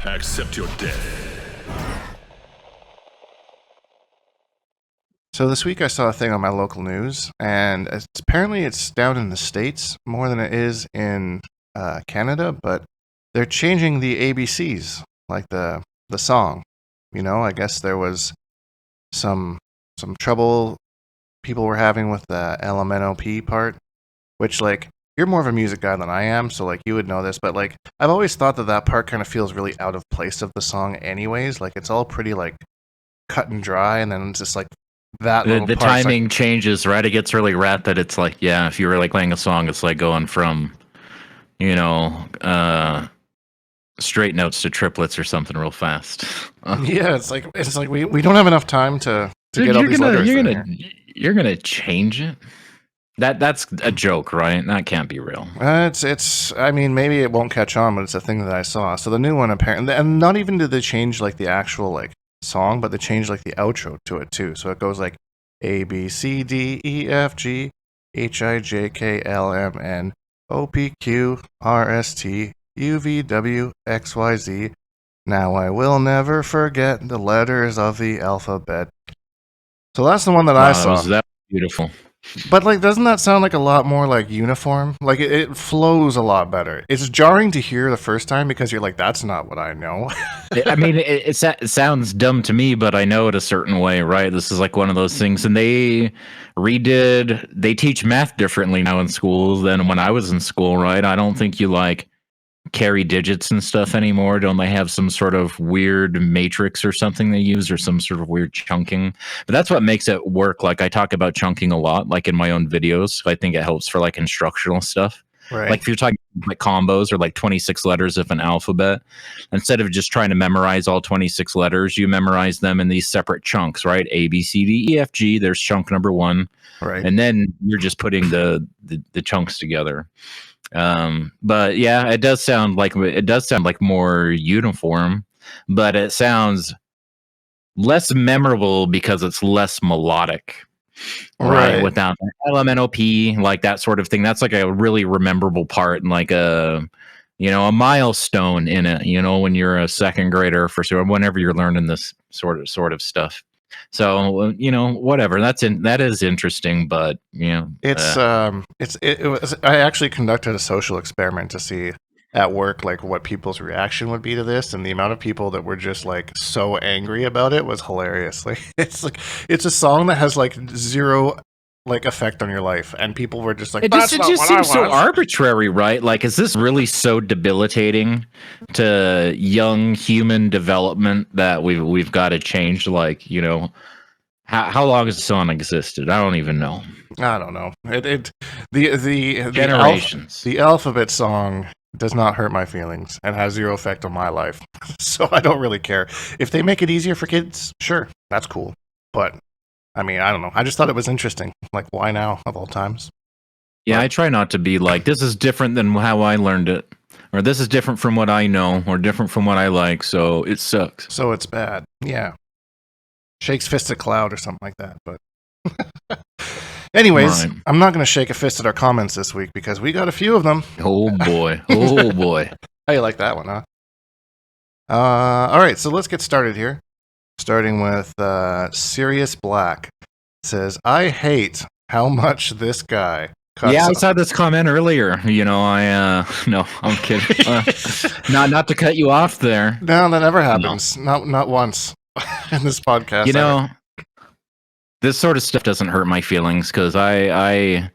Accept your death. So this week I saw a thing on my local news, and apparently it's down in the States more than it is in Canada, but they're changing the ABCs, like the song. You know, I guess there was some trouble people were having with the LMNOP part, which, like, you're more of a music guy than I am, so, like, you would know this, but, like, I've always thought that part kind of feels really out of place of the song anyways. Like, it's all pretty, like, cut and dry, and then it's just, like, that little The part's, timing like, changes, right? It gets really rapid. It's like, yeah, if you were like playing a song, it's like going from, straight notes to triplets or something real fast. yeah, it's like we don't have enough time to Dude, get all these letters in here. you're gonna change it. That's a joke, right? That can't be real. It's. I mean, maybe it won't catch on, but it's a thing that I saw. So the new one apparently, and not even did they change like the actual like song, but they changed like the outro to it too. So it goes like A B C D E F G H I J K L M N O P Q R S T U V W X Y Z. Now I will never forget the letters of the alphabet. So that's the one that I saw. That beautiful. But, like, doesn't that sound like a lot more, like, uniform? Like, it flows a lot better. It's jarring to hear the first time because you're like, that's not what I know. I mean, it sounds dumb to me, but I know it a certain way, right? This is like one of those things. And they teach math differently now in schools than when I was in school, right? I don't think you, like, carry digits and stuff anymore. Don't they have some sort of weird matrix or something they use, or some sort of weird chunking? But that's what makes it work. Like, I talk about chunking a lot, like in my own videos. I think it helps for like instructional stuff. Right. Like if you're talking like combos or like 26 letters of an alphabet, instead of just trying to memorize all 26 letters, you memorize them in these separate chunks, right? A, B, C, D, E, F, G. There's chunk number one. Right. And then you're just putting the chunks together. But yeah, it does sound like more uniform, but it sounds less memorable because it's less melodic, right? Without LMNOP, like that sort of thing. That's like a really rememberable part and like a milestone in it, when you're a second grader whenever you're learning this sort of stuff. So whatever. That is interesting, but it was. I actually conducted a social experiment to see at work like what people's reaction would be to this, and the amount of people that were just like so angry about it was hilarious. Like it's a song that has like zero like effect on your life, and people were just like, it just seems so arbitrary, right? Like, is this really so debilitating to young human development that we've got to change? Like, how long has the song existed? I don't even know. I don't know. The generations. The alphabet song does not hurt my feelings and has zero effect on my life, so I don't really care. If they make it easier for kids, sure, that's cool. But I mean, I don't know. I just thought it was interesting. Like, why now of all times? Yeah, I try not to be like, this is different than how I learned it, or this is different from what I know, or different from what I like, so it sucks. So it's bad. Yeah. Shakes fist at cloud or something like that. But anyways, right. I'm not going to shake a fist at our comments this week because we got a few of them. Oh, boy. Oh, boy. How you like that one, huh? All right, so let's get started here. Starting with Sirius Black. It says, I hate how much this guy cuts. Yeah, I saw this comment earlier. No, I'm kidding. Not to cut you off there. No, that never happens. No. Not once in this podcast. This sort of stuff doesn't hurt my feelings because I'm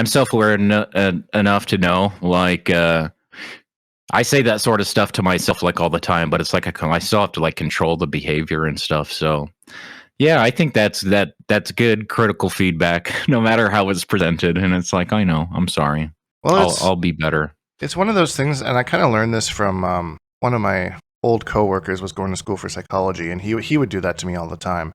self-aware enough to know, like, I say that sort of stuff to myself like all the time, but it's like I still have to like control the behavior and stuff. So, yeah, I think that's good critical feedback, no matter how it's presented. And it's like, I know, I'm sorry. Well, I'll be better. It's one of those things, and I kind of learned this from one of my old coworkers was going to school for psychology, and he would do that to me all the time.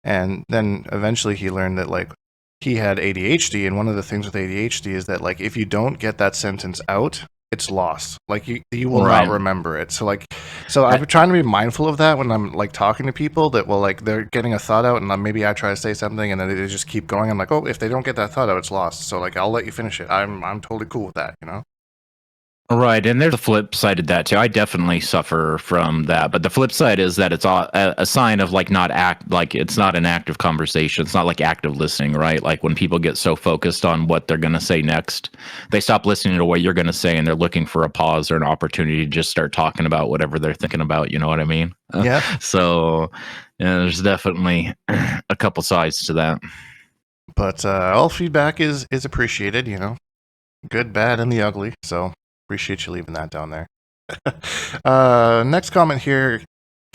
And then eventually he learned that like he had ADHD, and one of the things with ADHD is that like if you don't get that sentence out, it's lost. Like you will not remember it. So I'm trying to be mindful of that when I'm like talking to people that will like they're getting a thought out and maybe I try to say something and then they just keep going. I'm like, oh, if they don't get that thought out, it's lost. So like I'll let you finish it. I'm totally cool with that, Right, and there's a flip side of that too. I definitely suffer from that, but the flip side is that it's a sign of like not act like it's not an active conversation. It's not like active listening, right? Like when people get so focused on what they're going to say next, they stop listening to what you're going to say, and they're looking for a pause or an opportunity to just start talking about whatever they're thinking about. You know what I mean? Yeah. So yeah, there's definitely a couple sides to that. But all feedback is appreciated, good, bad, and the ugly. So appreciate you leaving that down there. Next comment here.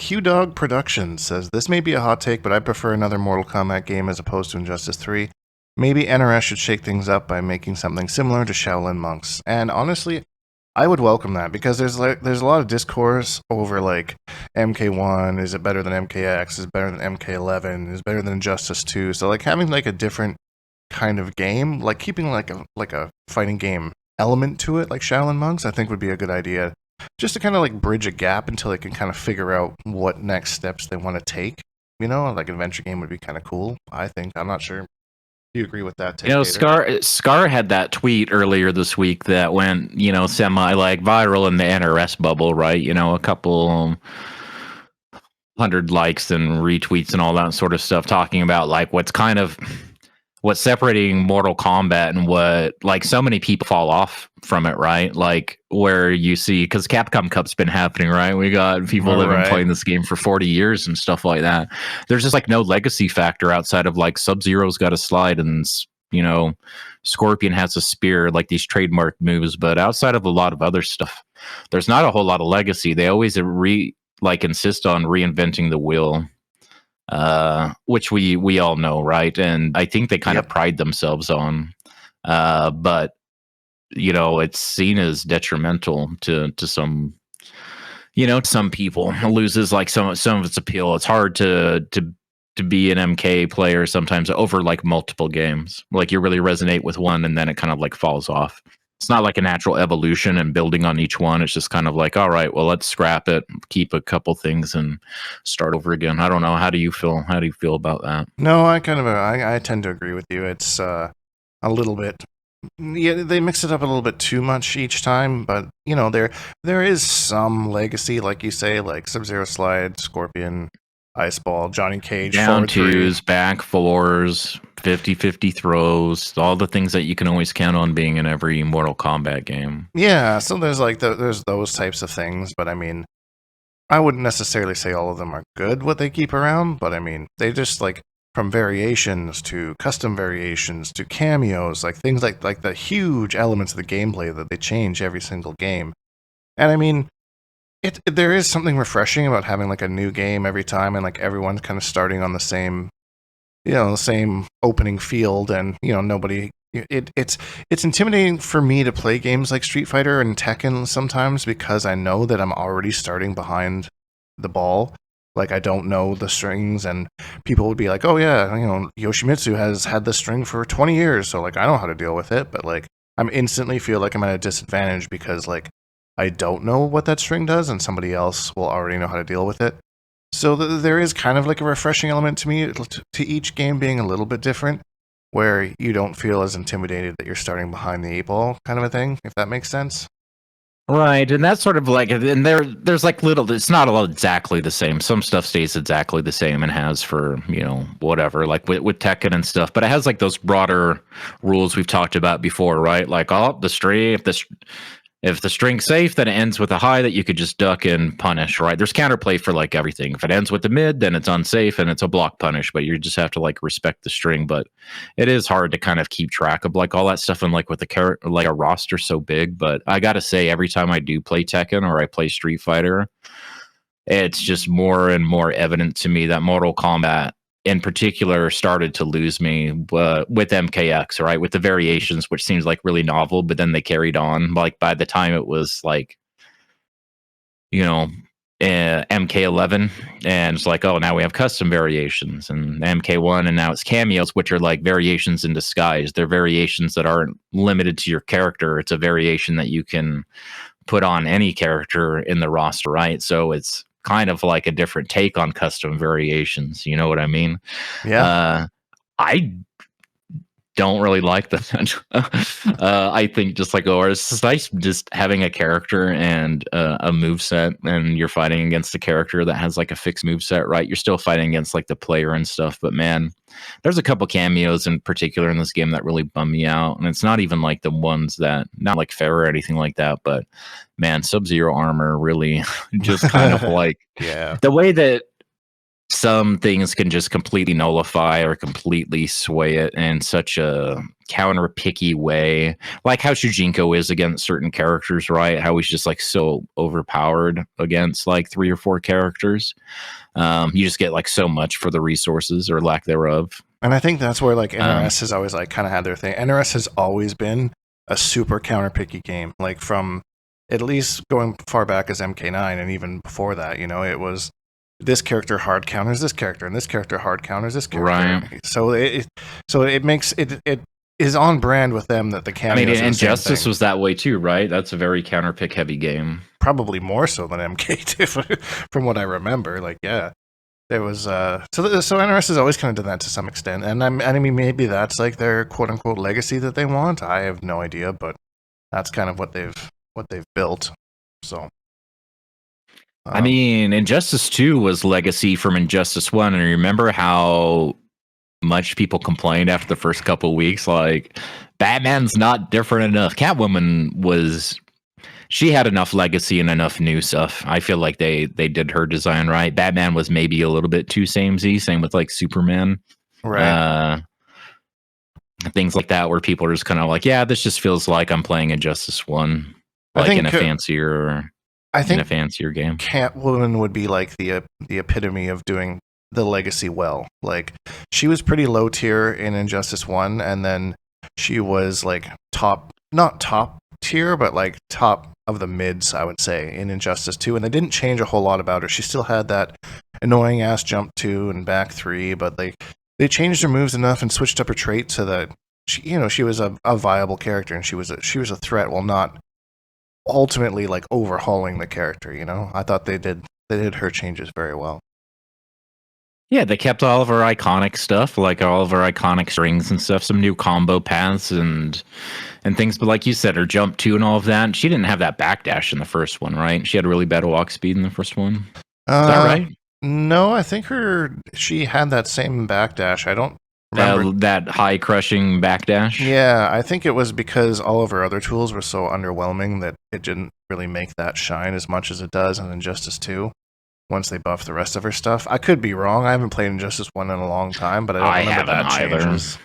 QDog Productions says, this may be a hot take, but I prefer another Mortal Kombat game as opposed to Injustice 3. Maybe NRS should shake things up by making something similar to Shaolin Monks. And honestly, I would welcome that, because there's a lot of discourse over like MK1, is it better than MKX, is it better than MK11, is it better than Injustice 2. So like having like a different kind of game, like keeping like a fighting game element to it, like Shaolin Monks, I think would be a good idea, just to kind of like bridge a gap until they can kind of figure out what next steps they want to take. Like an adventure game would be kind of cool, I think. I'm not sure. Do you agree with that take? Scar had that tweet earlier this week that went, semi like viral in the NRS bubble, right? A couple hundred likes and retweets and all that sort of stuff, talking about like what's separating Mortal Kombat and what like so many people fall off from it, right? Like where you see, because Capcom Cup's been happening, right? We got people that have been playing this game for 40 years and stuff like that. There's just like no legacy factor outside of like Sub-Zero's got a slide and Scorpion has a spear, like these trademark moves. But outside of a lot of other stuff, there's not a whole lot of legacy. They always insist on reinventing the wheel, which we all know, right? And I think they kind of pride themselves on, but it's seen as detrimental to some, some people. It loses like some of its appeal. It's hard to be an MK player sometimes over like multiple games. Like you really resonate with one, and then it kind of like falls off. It's not like a natural evolution and building on each one. It's just kind of like, all right, well, let's scrap it, keep a couple things, and start over again. I don't know. How do you feel? How do you feel about that? No, I tend to agree with you. It's a little bit. Yeah, they mix it up a little bit too much each time, but there is some legacy, like you say, like Sub-Zero Slide, Scorpion, Ice Ball, Johnny Cage, down twos, back fours, 50-50 throws, all the things that you can always count on being in every Mortal Kombat game. Yeah, so there's like there's those types of things, but I mean, I wouldn't necessarily say all of them are good what they keep around, but I mean, they just like from variations to custom variations to cameos, like things like the huge elements of the gameplay that they change every single game. And I mean, there is something refreshing about having like a new game every time, and like everyone's kind of starting on the same opening field, and nobody. It's intimidating for me to play games like Street Fighter and Tekken sometimes, because I know that I'm already starting behind the ball. Like I don't know the strings, and people would be like, "Oh yeah, Yoshimitsu has had this string for 20 years, so like I know how to deal with it." But like I'm instantly feel like I'm at a disadvantage because like I don't know what that string does, and somebody else will already know how to deal with it. So there is kind of like a refreshing element to me to each game being a little bit different, where you don't feel as intimidated that you're starting behind the 8 ball, kind of a thing, if that makes sense. Right, and that's sort of like, and there's like little. It's not all exactly the same. Some stuff stays exactly the same and has for whatever, like with Tekken and stuff. But it has like those broader rules we've talked about before, right? Like, the string, if the string's safe, then it ends with a high that you could just duck and punish, right? There's counterplay for like everything. If it ends with the mid, then it's unsafe and it's a block punish, but you just have to like respect the string. But it is hard to kind of keep track of like all that stuff, and like with like a roster so big. But I gotta say, every time I do play Tekken or I play Street Fighter, it's just more and more evident to me that Mortal Kombat in particular started to lose me with MKX, right? With the variations, which seems like really novel, but then they carried on. Like by the time it was like, MK11, and it's like, oh, now we have custom variations, and MK1, and now it's cameos, which are like variations in disguise. They're variations that aren't limited to your character. It's a variation that you can put on any character in the roster, right? So it's kind of like a different take on custom variations. You know what I mean? Yeah. I don't really like that. I think just like, or it's just nice just having a character and a move set, and you're fighting against a character that has like a fixed move set, right? You're still fighting against like the player and stuff, but man, there's a couple cameos in particular in this game that really bum me out, and it's not even like the ones that not like fair or anything like that, but man, Sub-Zero armor really just kind of like Yeah. the way that some things can just completely nullify or completely sway it in such a counter picky way, like how Shujinko is against certain characters, right? How he's just like so overpowered against like 3 or 4 characters. You just get like so much for the resources or lack thereof. And I think that's where like NRS has always like kind of had their thing. NRS has always been a super counter picky game, like from at least going far back as MK9, and even before that, you know, it was this character hard counters this character, and this character hard counters this character. Right. So it makes it is on brand with them that the cameos. I mean, are the same Injustice thing. was that way too, right? That's a very counter pick heavy game. Probably more so than MK2, from what I remember. Like, yeah, there was so NRS has always kind of done that to some extent, and I mean, maybe that's like their quote unquote legacy that they want. I have no idea, but that's kind of what they've built. So. I mean, Injustice 2 was legacy from Injustice 1, and remember how much people complained after the first couple of weeks, like, Batman's not different enough. Catwoman she had enough legacy and enough new stuff. I feel like they did her design right. Batman was maybe a little bit too samey, same with like Superman. Right. Things like that where people are just kind of like, yeah, this just feels like I'm playing Injustice 1, like in a fancier game. Catwoman would be like the epitome of doing the legacy well. Like, she was pretty low tier in Injustice 1, and then she was like not top tier, but like top of the mids, I would say, in Injustice 2. And they didn't change a whole lot about her. She still had that annoying ass jump 2 and back 3, but they changed her moves enough and switched up her trait so that she was a viable character, and she was a threat while not ultimately like overhauling the character. You know, I thought they did her changes very well. Yeah, they kept all of our iconic stuff, like all of our iconic strings and stuff, some new combo paths and things. But like you said, her jump 2 and all of that, she didn't have that backdash in the first one, right? She had really bad walk speed in the first one. Is that right? No, I think she had that same backdash. I don't remember that high crushing backdash. Yeah, I think it was because all of her other tools were so underwhelming that it didn't really make that shine as much as it does in Injustice 2. Once they buff the rest of her stuff, I could be wrong. I haven't played Injustice 1 in a long time, but I don't remember that changes.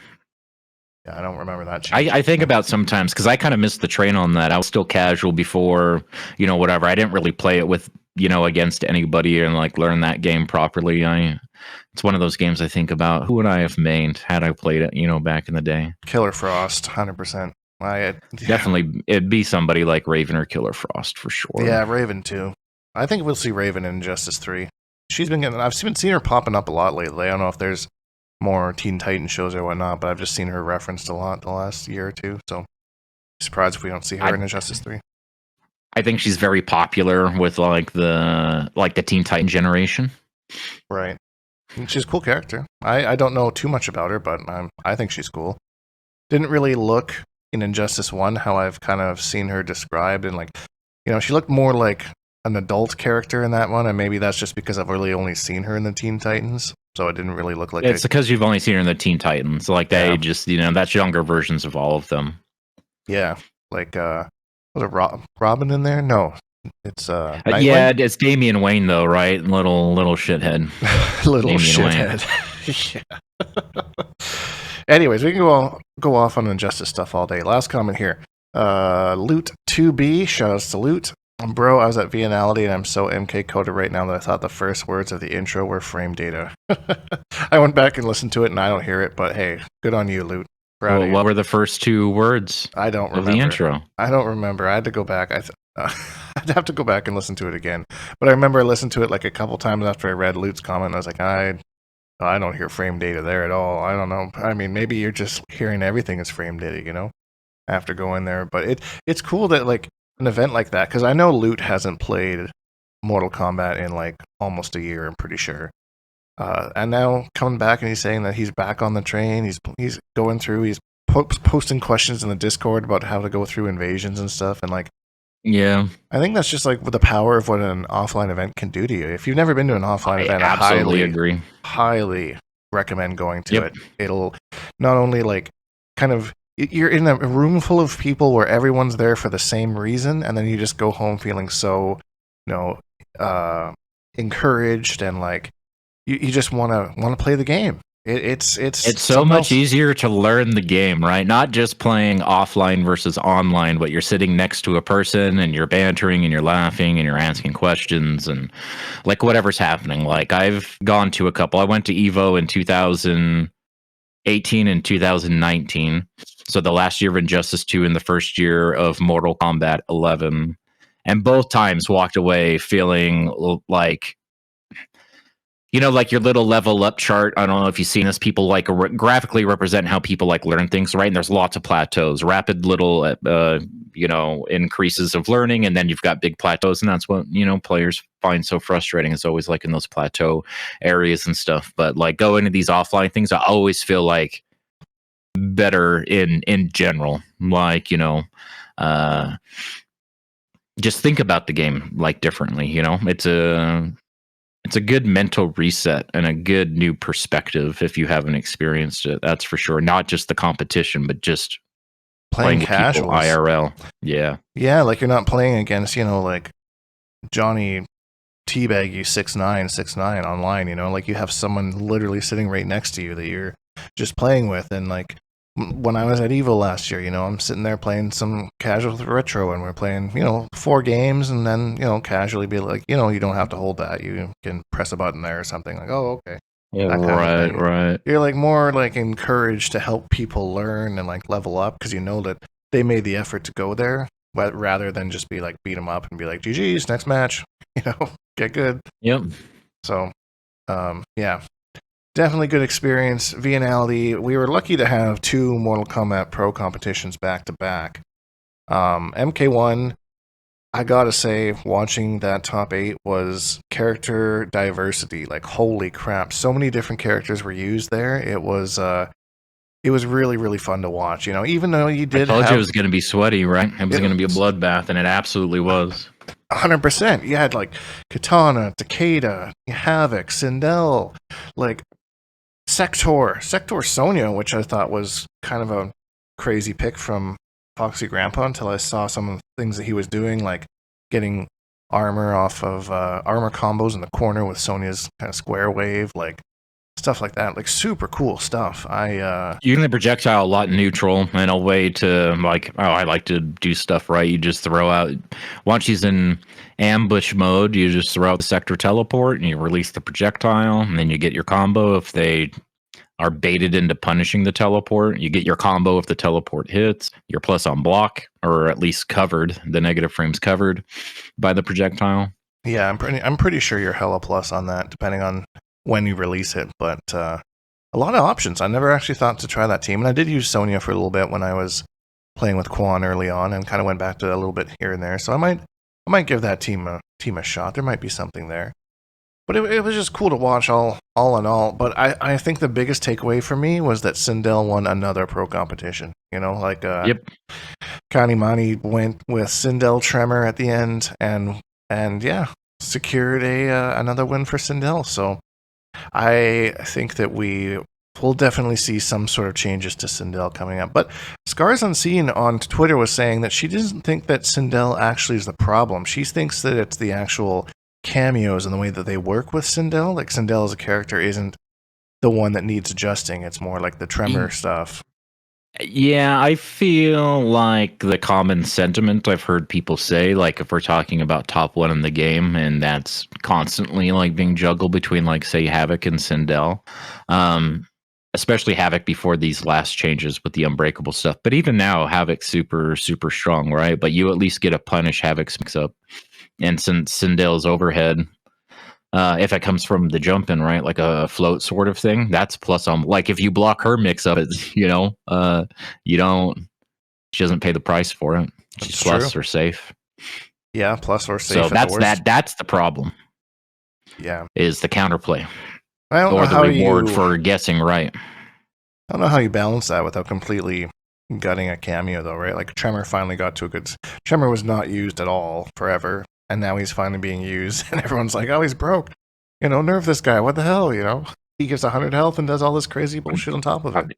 Yeah, I don't remember that change. I think about sometimes because I kind of missed the train on that. I was still casual before, whatever. I didn't really play it with, against anybody and like learn that game properly. It's one of those games I think about. Who would I have mained had I played it, back in the day? Killer Frost, 100%. Definitely, it'd be somebody like Raven or Killer Frost for sure. Yeah, Raven too. I think we'll see Raven in Injustice 3. I've been seeing her popping up a lot lately. I don't know if there's more Teen Titans shows or whatnot, but I've just seen her referenced a lot the last year or two. So, surprised if we don't see her in Injustice 3. I think she's very popular with like the Teen Titan generation. Right. She's a cool character. I don't know too much about her, but I think she's cool. Didn't really look in Injustice 1 how I've kind of seen her described, and like, she looked more like an adult character in that one, and maybe that's just because I've really only seen her in the Teen Titans, so it didn't really look like it's because you've only seen her in the Teen Titans. Like they just that's younger versions of all of them. Yeah, like was it Robin in there? No, it's yeah, it's Damian Wayne though, right? Little shithead. Little Damian shithead. Yeah. Anyways, we can go off on Injustice stuff all day. Last comment here. Loot 2B, shoutouts to Loot. Bro, I was at Viennality and I'm so MK coded right now that I thought the first words of the intro were frame data. I went back and listened to it and I don't hear it, but hey, good on you, Loot. Well, what were the first 2 words? I don't remember. Of the intro. I don't remember. I had to go back. I'd have to go back and listen to it again. But I remember I listened to it like a couple times after I read Loot's comment. And I was like, I don't hear frame data there at all. I don't know. I mean, maybe you're just hearing everything as frame data, after going there. But it's cool that like an event like that, because I know Loot hasn't played Mortal Kombat in like almost a year, I'm pretty sure. And now coming back and he's saying that he's back on the train, he's going through, he's posting questions in the Discord about how to go through invasions and stuff, and like, Yeah, I think that's just like the power of what an offline event can do to you. If you've never been to an offline I event, I absolutely agree. highly recommend going to Yep. it. It'll not only like kind of you're in a room full of people where everyone's there for the same reason, and then you just go home feeling so, you know, encouraged and like you just want to play the game. It's It's so something much else. easier to learn the game, right? Not just playing offline versus online, but you're sitting next to a person and you're bantering and you're laughing and you're asking questions and like whatever's happening. Like I've gone to a couple. I went to Evo in 2018 and 2019. So the last year of Injustice 2 and the first year of Mortal Kombat 11. And both times walked away feeling like like your little level up chart. I don't know if you've seen this. People like graphically represent how people like learn things, right? And there's lots of plateaus, rapid little, increases of learning, and then you've got big plateaus, and that's what players find so frustrating. It's always like in those plateau areas and stuff. But like going to these offline things, I always feel like better in general. Like just think about the game like differently. It's a good mental reset and a good new perspective if you haven't experienced it. That's for sure. Not just the competition, but just playing with people casuals. IRL. Yeah. Yeah, like you're not playing against, like Johnny teabag you 6'9" online, like you have someone literally sitting right next to you that you're just playing with. And like when I was at Evo last year, I'm sitting there playing some casual retro, and we're playing 4 games, and then casually be like, you don't have to hold that, you can press a button there or something, like, oh, okay, that kind of thing. Right. You're like more like encouraged to help people learn and like level up because that they made the effort to go there, but rather than just be like beat them up and be like GG's next match, get good. Yep. So yeah, definitely good experience. Viennality, we were lucky to have 2 Mortal Kombat Pro competitions back to back. MK1, I gotta say, watching that top 8 was character diversity. Like, holy crap, so many different characters were used there. It was really, really fun to watch. Even though you did I told have, you it was going to be sweaty, right? It was going to be a bloodbath, and it absolutely was. 100%. You had like Katana, Takeda, Havoc, Sindel, like Sector Sonya, which I thought was kind of a crazy pick from Foxy Grandpa until I saw some of the things that he was doing, like getting armor off of armor combos in the corner with Sonya's kind of square wave, like stuff like that, like super cool stuff. Using the projectile a lot neutral in a way to like, I like to do stuff right. You just throw out, once she's in ambush mode, you just throw out the sector teleport and you release the projectile, and then you get your combo. If they are baited into punishing the teleport, you get your combo if the teleport hits. You're plus on block, or at least covered. The negative frame's covered by the projectile. Yeah, I'm pretty sure you're hella plus on that, depending on when you release it. But a lot of options. I never actually thought to try that team, and I did use Sonya for a little bit when I was playing with Quan early on, and kind of went back to a little bit here and there. So I might give that team a shot. There might be something there. But it was just cool to watch all in all. But I think the biggest takeaway for me was that Sindel won another pro competition. Like Yep. Kanimani went with Sindel Tremor at the end, and yeah, secured another win for Sindel. So I think that we will definitely see some sort of changes to Sindel coming up. But Scars Unseen on Twitter was saying that she doesn't think that Sindel actually is the problem. She thinks that it's the actual cameos and the way that they work with Sindel. Like, Sindel as a character isn't the one that needs adjusting. It's more like the Tremor stuff. Yeah, I feel like the common sentiment I've heard people say, like if we're talking about top 1 in the game, and that's constantly like being juggled between like say Havoc and Sindel, especially Havoc before these last changes with the unbreakable stuff. But even now, Havoc's super strong, right? But you at least get to punish Havoc's mix up, and since Sindel's overhead, if it comes from the jump in, right, like a float sort of thing, that's plus on. Like if you block her mix up, it's you don't. She doesn't pay the price for it. She's plus or safe. Yeah, plus or safe. So that's the problem. Yeah, is the counterplay or the reward for guessing right. I don't know how you balance that without completely gutting a cameo though, right? Like Tremor finally got to a good. Tremor was not used at all forever, and now he's finally being used, and everyone's like, "Oh, he's broke." Nerf this guy. What the hell? He gives 100 health and does all this crazy bullshit on top of it.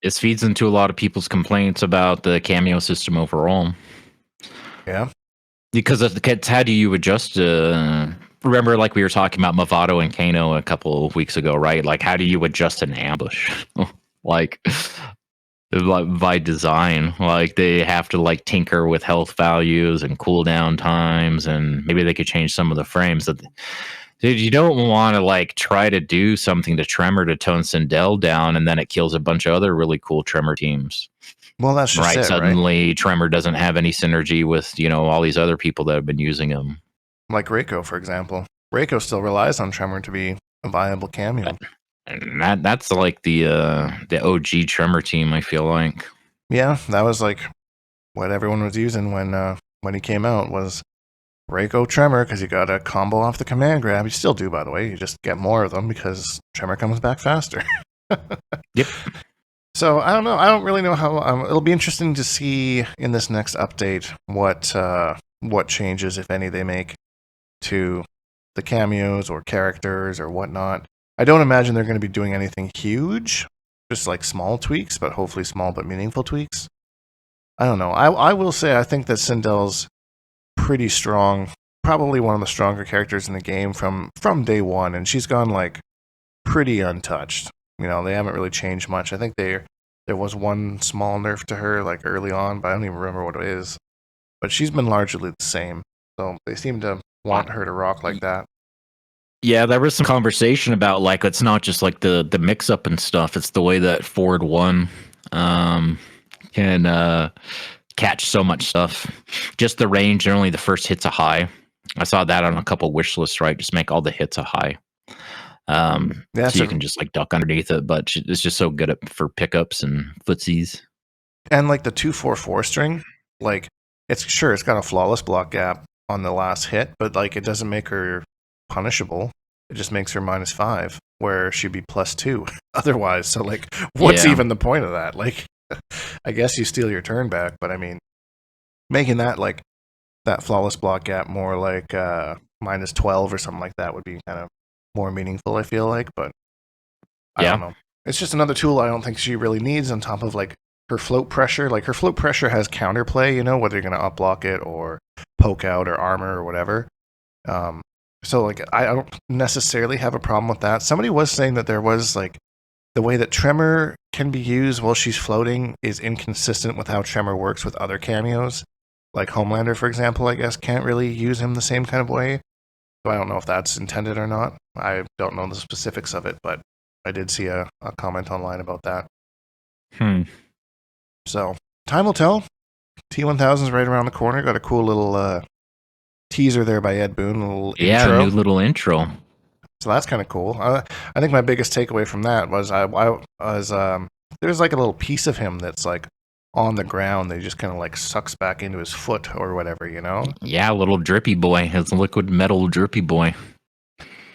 This feeds into a lot of people's complaints about the cameo system overall. Yeah. Because it's how do you adjust? Remember, like we were talking about Movado and Kano a couple of weeks ago, right? Like, how do you adjust an ambush? like by design, like they have to like tinker with health values and cooldown times, and maybe they could change some of the frames. Dude, you don't want to like try to do something to Tremor to tone Sindel down, and then it kills a bunch of other really cool Tremor teams. Well, that's just right. it, Suddenly, right? Tremor doesn't have any synergy with all these other people that have been using him. Like Reiko, for example. Reiko still relies on Tremor to be a viable cameo. And that's like the OG Tremor team, I feel like. Yeah, that was like what everyone was using when he came out was Reiko Tremor, because you got a combo off the command grab. You still do, by the way. You just get more of them because Tremor comes back faster. Yep. So I don't know. I don't really know how. It'll be interesting to see in this next update what changes, if any, they make to the cameos or characters or whatnot. I don't imagine they're going to be doing anything huge, just like small tweaks, but hopefully small but meaningful tweaks. I don't know. I will say I think that Sindel's pretty strong, probably one of the stronger characters in the game from day one, and she's gone like pretty untouched. They haven't really changed much. I think there was one small nerf to her like early on, but I don't even remember what it is. But she's been largely the same. So they seem to want her to rock like that. Yeah, there was some conversation about like it's not just like the mix up and stuff. It's the way that Forward One can catch so much stuff. Just the range, generally the first hit's a high. I saw that on a couple wish lists, right? Just make all the hits a high. So you can just like duck underneath it, but it's just so good for pickups and footsies. And like the 2-4-4 string, like it's got a flawless block gap on the last hit, but like it doesn't make her punishable. It just makes her -5, where she'd be +2 otherwise. So like, what's even the point of that? Like, I guess you steal your turn back, but I mean, making that like that flawless block gap more like -12 or something like that would be kind of more meaningful, I feel like. But I don't know. It's just another tool I don't think she really needs on top of like her float pressure. Like her float pressure has counterplay, whether you're going to up-block it or poke out or armor or whatever. So like I don't necessarily have a problem with that. Somebody was saying that there was like the way that Tremor can be used while she's floating is inconsistent with how Tremor works with other cameos. Like Homelander, for example, I guess can't really use him the same kind of way. So I don't know if that's intended or not. I don't know the specifics of it, but I did see a comment online about that. So time will tell. T1000 is right around the corner. Got a cool little teaser there by Ed Boon. A little intro. New little intro. So that's kind of cool. I think my biggest takeaway from that was there's like a little piece of him that's like on the ground. They just kind of like sucks back into his foot or whatever, Yeah, little drippy boy. His liquid metal drippy boy.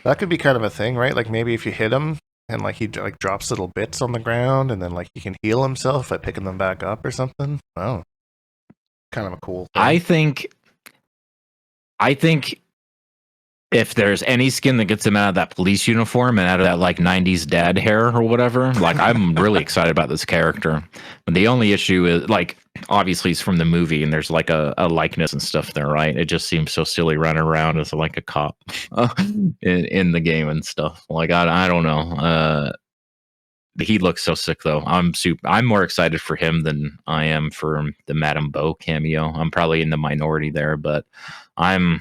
That could be kind of a thing, right? Like maybe if you hit him and like he like drops little bits on the ground, and then like he can heal himself by picking them back up or something. Oh, kind of a cool thing. I think if there's any skin that gets him out of that police uniform and out of that like 90s dad hair or whatever, like I'm really excited about this character. But the only issue is like obviously he's from the movie and there's like a likeness and stuff there, right? It just seems so silly running around as like a cop in the game and stuff. Like I don't know. He looks so sick though. I'm more excited for him than I am for the Madame Bo cameo. I'm probably in the minority there, but I'm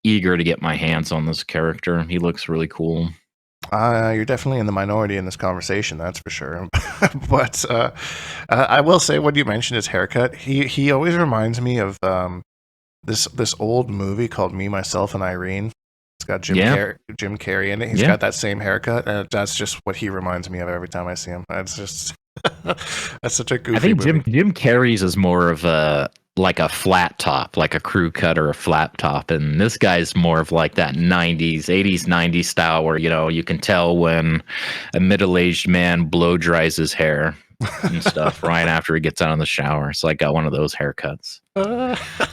eager to get my hands on this character. He looks really cool. You're definitely in the minority in this conversation, that's for sure. But I will say, when you mentioned his haircut, he always reminds me of this old movie called Me, Myself, and Irene. It's got Jim Carrey in it. He's got that same haircut, and that's just what he reminds me of every time I see him. That's just that's such a goofy movie. I think Jim Carrey's is more of a flat top, like a crew cut or a flat top, and this guy's more of like that 80s style where you can tell when a middle-aged man blow dries his hair and stuff right after he gets out of the shower. So I got one of those haircuts,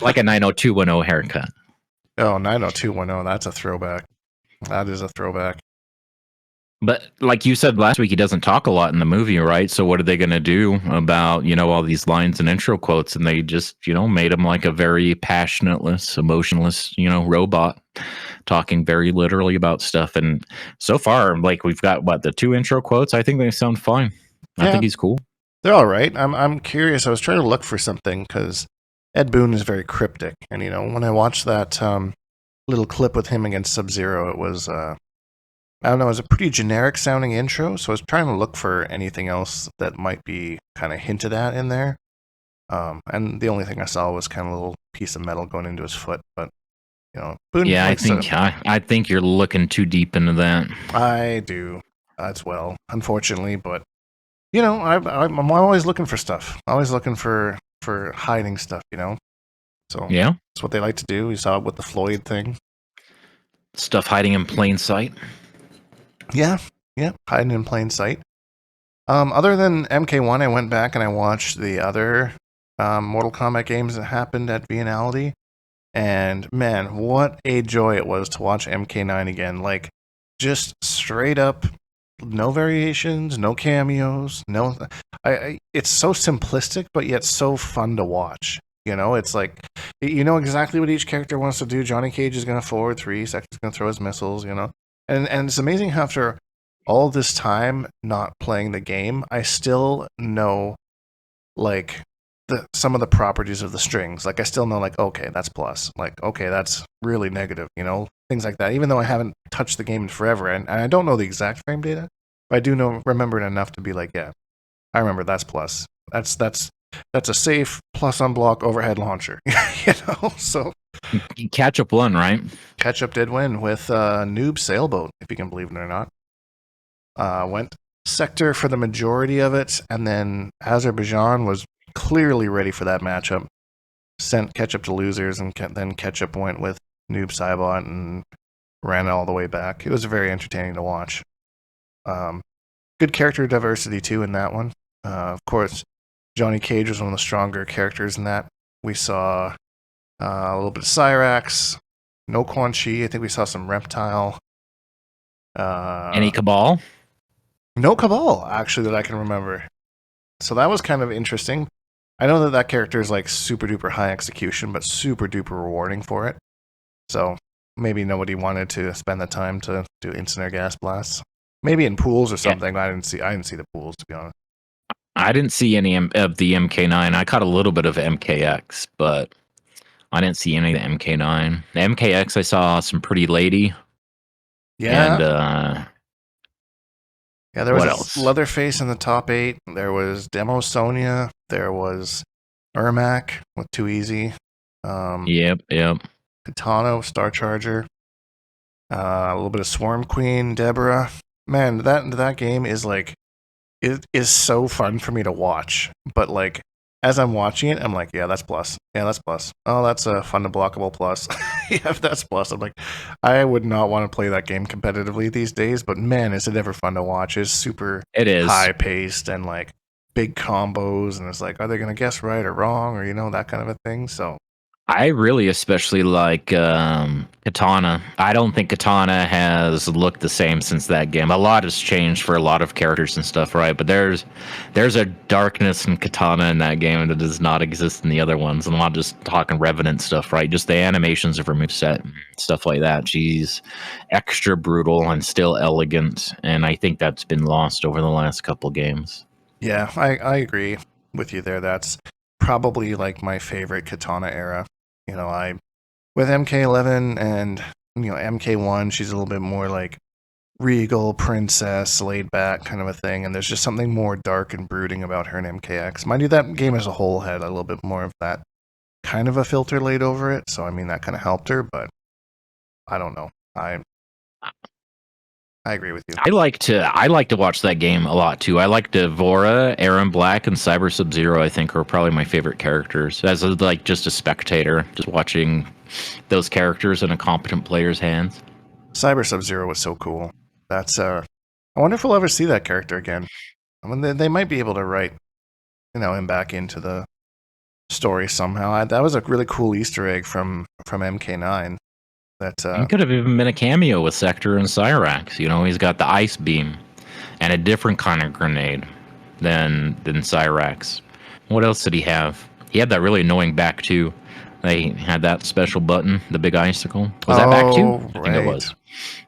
like a 90210 haircut. Oh, 90210. That's a throwback. That is a throwback. But like you said last week, he doesn't talk a lot in the movie, right? So what are they going to do about, all these lines and intro quotes? And they just, made him like a very passionateless, emotionless, robot talking very literally about stuff. And so far, like we've got the 2 intro quotes. I think they sound fine. I think he's cool. They're all right. I'm curious. I was trying to look for something because Ed Boon is very cryptic. And, when I watched that little clip with him against Sub-Zero, it was... I don't know, it was a pretty generic sounding intro, so I was trying to look for anything else that might be kind of hinted at in there. And the only thing I saw was kind of a little piece of metal going into his foot, but Boone. Yeah, I think you're looking too deep into that. I do as well, unfortunately, but I'm always looking for stuff. Always looking for hiding stuff, So yeah, that's what they like to do. We saw it with the Floyd thing. Stuff hiding in plain sight. Yeah, hiding in plain sight. Other than MK1, I went back and I watched the other Mortal Kombat games that happened at Viennality, and man, what a joy it was to watch MK9 again. Like, just straight up, no variations, no cameos, no. It's so simplistic, but yet so fun to watch. It's like, you know exactly what each character wants to do. Johnny Cage is going to forward 3, Sector's going to throw his missiles, And it's amazing how after all this time not playing the game, I still know, like, some of the properties of the strings. Like, I still know, like, okay, that's plus. Like, okay, that's really negative, things like that. Even though I haven't touched the game in forever, and I don't know the exact frame data, but I do remember it enough to be like, yeah, I remember that's plus. That's a safe plus unblock overhead launcher, So Ketchup won, right? Ketchup did win with Noob Sailboat, if you can believe it or not. Went Sector for the majority of it, and then Azerbaijan was clearly ready for that matchup. Sent Ketchup to losers, and then Ketchup went with Noob Saibot and ran all the way back. It was very entertaining to watch. Good character diversity, too, in that one. Of course, Johnny Cage was one of the stronger characters in that. We saw a little bit of Cyrax, no Quan Chi. I think we saw some Reptile. Any Cabal? No Cabal, actually, that I can remember. So that was kind of interesting. I know that character is like super duper high execution, but super duper rewarding for it. So maybe nobody wanted to spend the time to do instant air gas blasts. Maybe in pools or something. Yeah. I didn't see the pools, to be honest. I didn't see any of the MK9. I caught a little bit of MKX, but I didn't see any of the MK9. The MKX, I saw some pretty lady. Yeah. And yeah, there was Leatherface in the top 8. There was Demo Sonya. There was Ermac with Too Easy. Yep. Katana, Star Charger. A little bit of Swarm Queen, Deborah. Man, that game is like, it is so fun for me to watch. But like, as I'm watching it, I'm like, yeah, that's plus. Yeah, that's plus. Oh, that's a fun to blockable plus. Yeah, that's plus. I'm like, I would not want to play that game competitively these days, but man, is it ever fun to watch. It's super high paced and like big combos, and it's like, are they going to guess right or wrong, or that kind of a thing. So I really especially like Katana. I don't think Katana has looked the same since that game. A lot has changed for a lot of characters and stuff, right? But there's a darkness in Katana in that game that does not exist in the other ones. And I'm not just talking Revenant stuff, right? Just the animations of her moveset, stuff like that. She's extra brutal and still elegant, and I think that's been lost over the last couple games. Yeah, I agree with you there. That's probably like my favorite Katana era. I with MK11 and MK1, she's a little bit more like regal princess, laid back kind of a thing, and there's just something more dark and brooding about her in MKX. Mind you, that game as a whole had a little bit more of that kind of a filter laid over it, so I mean that kind of helped her, but I don't know. I agree with you. I like to watch that game a lot too. I like Devora, Aaron Black, and Cyber Sub-Zero. I think are probably my favorite characters. As just a spectator, just watching those characters in a competent player's hands. Cyber Sub-Zero was so cool. That's I wonder if we'll ever see that character again. I mean, they might be able to write, him back into the story somehow. That was a really cool Easter egg from MK9. That He could have even been a cameo with Sector and Cyrax. He's got the ice beam and a different kind of grenade than Cyrax. What else did he have? He had that really annoying back too. They had that special button, the big icicle. Was that back two? I think it was.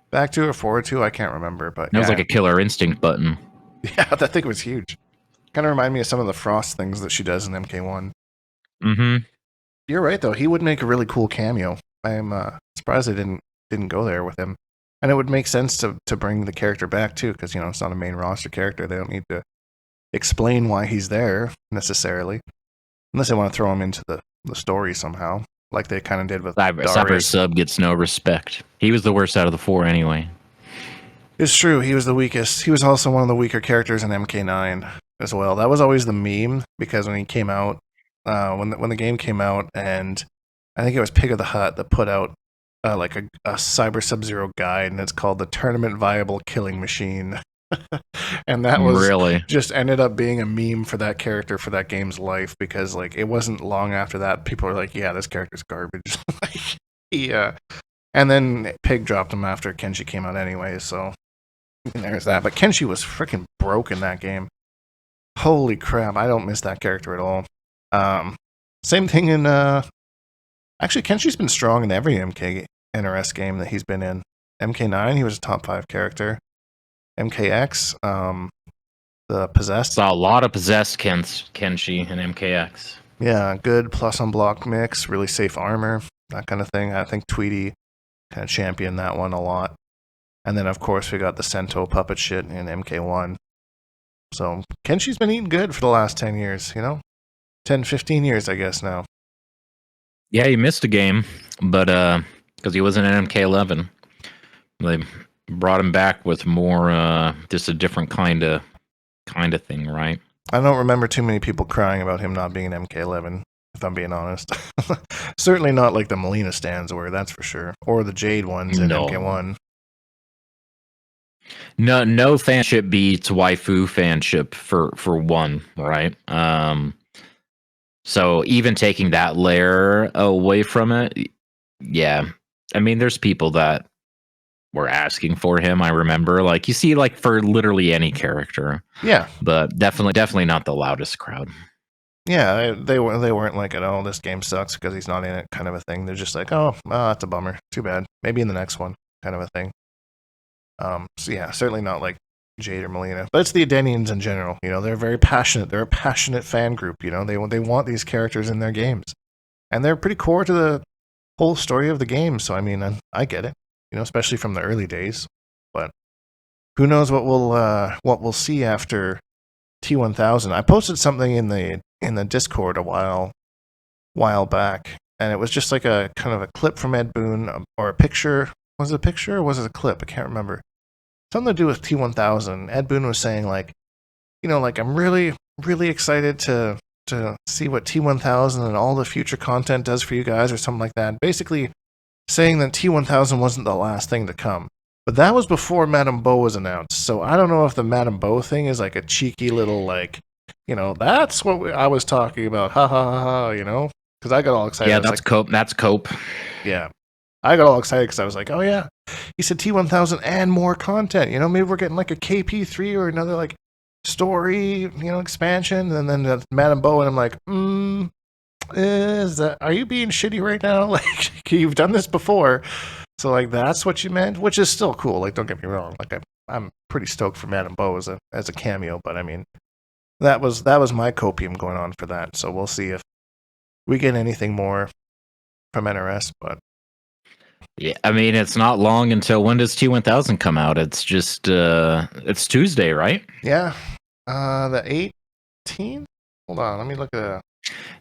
Back two or forward two, I can't remember, but It was like a Killer Instinct button. Yeah, that thing was huge. Kind of remind me of some of the Frost things that she does in MK1. Mm-hmm. You're right, though. He would make a really cool cameo. I am surprised they didn't go there with him. And it would make sense to bring the character back, too, because, it's not a main roster character. They don't need to explain why he's there, necessarily. Unless they want to throw him into the story somehow, like they kind of did with Cyber Sub gets no respect. He was the worst out of the four anyway. It's true. He was the weakest. He was also one of the weaker characters in MK9 as well. That was always the meme, because when he came out, when the game came out, and I think it was Pig of the Hut that put out like a Cyber Sub-Zero guide, and it's called the Tournament Viable Killing Machine. And that was really just ended up being a meme for that character for that game's life, because like it wasn't long after that people were like, yeah, this character's garbage. And then Pig dropped him after Kenshi came out anyway, so there's that. But Kenshi was freaking broke in that game. Holy crap, I don't miss that character at all. Same thing in actually Kenshi's been strong in every NRS game that he's been in. MK9, he was a top 5 character. MKX, the Possessed. Saw a lot of Possessed Kenshi in MKX. Yeah, good plus unblocked mix, really safe armor, that kind of thing. I think Tweety kind of championed that one a lot. And then, of course, we got the Sento puppet shit in MK1. So Kenshi's been eating good for the last 10 years, 10, 15 years, I guess, now. Yeah, he missed a game, but because he wasn't in MK11. They brought him back with more, just a different kind of thing, right? I don't remember too many people crying about him not being in MK11, if I'm being honest. Certainly not like the Molina stands were, that's for sure. Or the Jade ones in MK1. No fanship beats waifu fanship for one, right? So even taking that layer away from it, yeah. I mean, there's people that were asking for him. I remember, like, you see, like, for literally any character. Yeah, but definitely not the loudest crowd. Yeah, they weren't like, oh, this game sucks because he's not in it, kind of a thing. They're just like, oh, that's a bummer. Too bad. Maybe in the next one, kind of a thing. So yeah, certainly not like Jade or Molina, but it's the Adenians in general. They're very passionate. They're a passionate fan group. They want these characters in their games, and they're pretty core to the whole story of the game. So I mean, I get it. Especially from the early days. But who knows what we'll see after T1000? I posted something in the Discord a while back, and it was just like a kind of a clip from Ed Boon, or a picture. Was it a picture or was it a clip? I can't remember. Something to do with T1000. Ed Boon was saying like, like I'm really, really excited to see what T1000 and all the future content does for you guys, or something like that. Basically saying that T1000 wasn't the last thing to come. But that was before Madame Bo was announced, so I don't know if the Madame Bo thing is like a cheeky little like, that's what I was talking about, ha ha ha ha, because I got all excited. Yeah, that's cope. That's cope. Yeah, I got all excited because I was like, oh yeah, he said T1000 and more content. Maybe we're getting like a KP3 or another like story, expansion, and then Madame Bo, and I'm like, are you being shitty right now? Like, you've done this before. So, like, that's what you meant, which is still cool. Like, don't get me wrong. Like, I'm pretty stoked for Madame Bo as a cameo, but I mean, that was my copium going on for that. So we'll see if we get anything more from NRS. But yeah, I mean, it's not long until, when does T1000 come out? It's just it's Tuesday, right? Yeah, the 18th. Hold on, let me look at